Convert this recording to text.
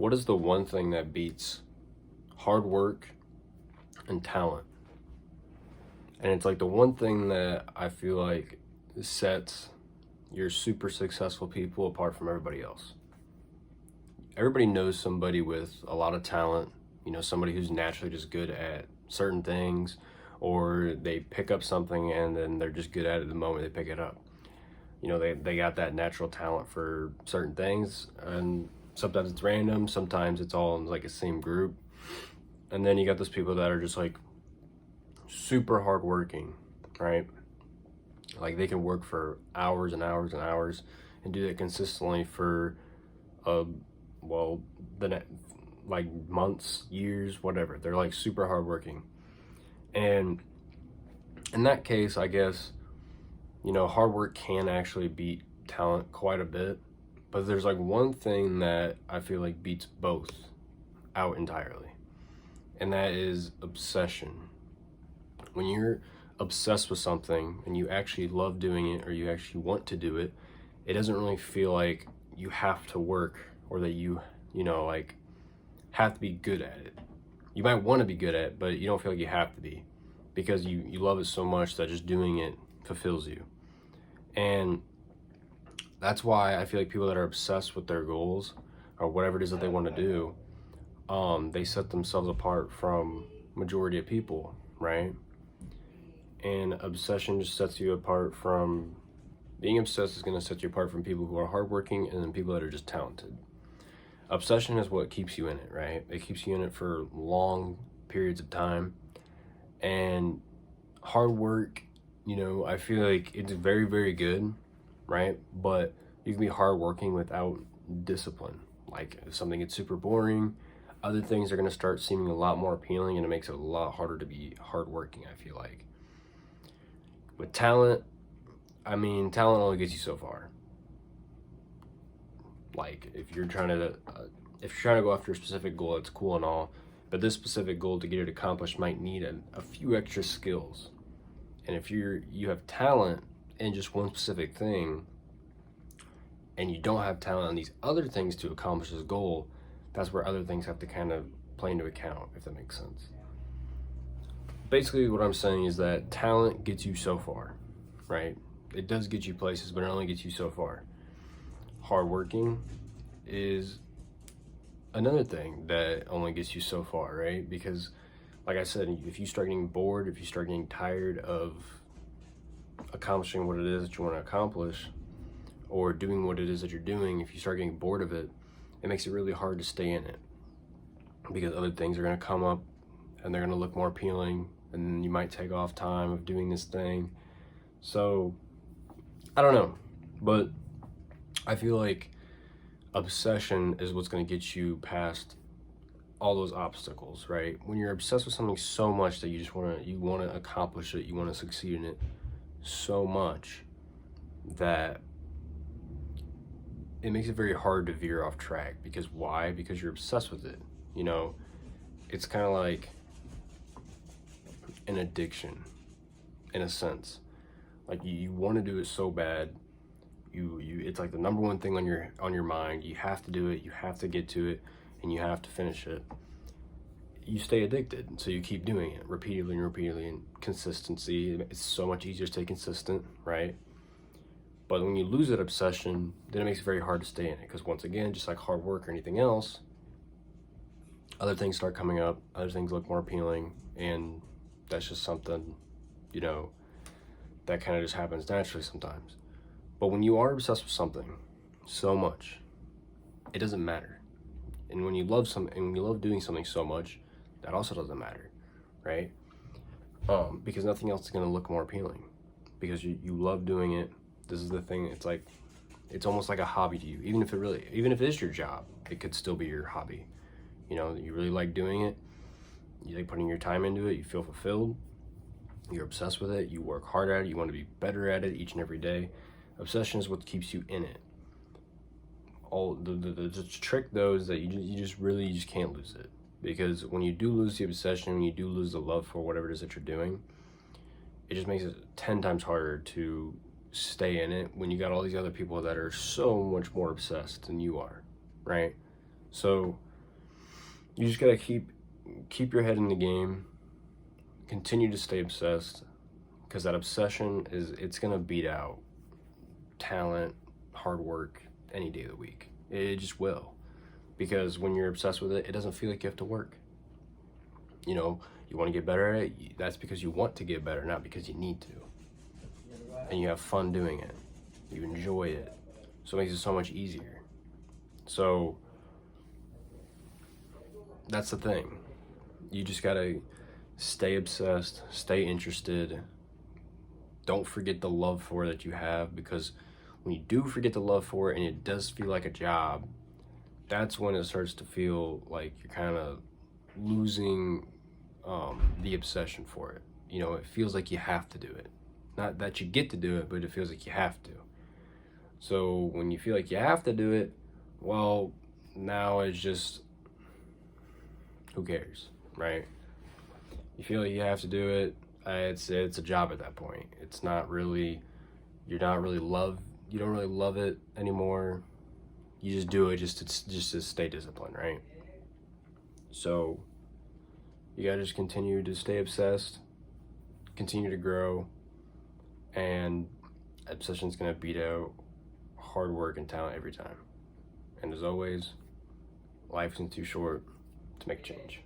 what is the one thing that beats hard work and talent? And it's like the one thing that I feel like sets your super successful people apart from everybody else. Everybody knows somebody with a lot of talent, somebody who's naturally just good at certain things, or they pick up something and then they're just good at it the moment they pick it up. They got that natural talent for certain things, and sometimes it's random, sometimes it's all in like a same group. And then you got those people that are just like super hardworking, right? Like they can work for hours and hours and hours and do that consistently for uh well like months, years, whatever. They're like super hardworking. And in that case, I guess, hard work can actually beat talent quite a bit. But there's like one thing that I feel like beats both out entirely, and that is obsession. When you're obsessed with something and you actually love doing it or you actually want to do it, it doesn't really feel like you have to work, or that like have to be good at it. You might want to be good at it, but you don't feel like you have to be, because you love it so much that just doing it fulfills you. And that's why I feel like people that are obsessed with their goals or whatever it is that they want to do, they set themselves apart from majority of people, right? And obsession just sets you apart from being obsessed is going to set you apart from people who are hardworking and then people that are just talented. Obsession is what keeps you in it, right? It keeps you in it for long periods of time. And hard work, I feel like it's very, very good, right? But you can be hardworking without discipline. Like if something gets super boring, other things are going to start seeming a lot more appealing, and it makes it a lot harder to be hardworking, I feel like. With talent, talent only gets you so far. Like if you're trying to go after a specific goal, it's cool and all, but this specific goal, to get it accomplished, might need a few extra skills. And if you have talent in just one specific thing, and you don't have talent on these other things to accomplish this goal, that's where other things have to kind of play into account, if that makes sense. Basically, what I'm saying is that talent gets you so far, right? It does get you places, but it only gets you so far. Hardworking is another thing that only gets you so far, right? Because, like I said, if you start getting bored, if you start getting tired of accomplishing what it is that you want to accomplish, or doing what it is that you're doing, if you start getting bored of it, it makes it really hard to stay in it, because other things are going to come up and they're going to look more appealing, and then you might take off time of doing this thing. So I don't know, but I feel like obsession is what's going to get you past all those obstacles, right? When you're obsessed with something so much that you want to accomplish it, you want to succeed in it so much that it makes it very hard to veer off track. Because why? Because you're obsessed with it. It's kind of like an addiction in a sense. Like you want to do it so bad. It's like the number one thing on your mind. You have to do it, you have to get to it, and you have to finish it. You stay addicted, so you keep doing it repeatedly and repeatedly. And consistency, it's so much easier to stay consistent, right? But when you lose that obsession, then it makes it very hard to stay in it, because once again, just like hard work or anything else, other things start coming up, other things look more appealing, and that's just something, that kind of just happens naturally sometimes. But when you are obsessed with something so much, it doesn't matter. And when you love something, and when you love doing something so much, that also doesn't matter, right? Because nothing else is going to look more appealing, because you love doing it. This is the thing. It's almost like a hobby to you. Even if it is your job, it could still be your hobby. You really like doing it. You like putting your time into it. You feel fulfilled. You're obsessed with it. You work hard at it. You want to be better at it each and every day. Obsession is what keeps you in it. All the trick though is that you just can't lose it, because when you do lose the obsession, when you do lose the love for whatever it is that you're doing, it just makes it 10 times harder to stay in it when you got all these other people that are so much more obsessed than you are, right? So You just gotta keep your head in the game, continue to stay obsessed, because that obsession it's gonna beat out talent, hard work any day of the week. It just will, because when you're obsessed with it, it doesn't feel like you have to work. You know, you want to get better at it. That's because you want to get better, not because you need to. And you have fun doing it. You enjoy it, so it makes it so much easier. So that's the thing. You just gotta stay obsessed, stay interested. Don't forget the love for it that you have, because when you do forget the love for it and it does feel like a job, that's when it starts to feel like you're kind of losing the obsession for it. You know, it feels like you have to do it. Not that you get to do it, but it feels like you have to. So when you feel like you have to do it, well, now it's just, who cares, right? You feel like you have to do it, it's a job at that point. It's not really, you don't really love it anymore. You just do it just to stay disciplined, right? So you gotta just continue to stay obsessed, continue to grow, and obsession's gonna beat out hard work and talent every time. And as always, life isn't too short to make a change.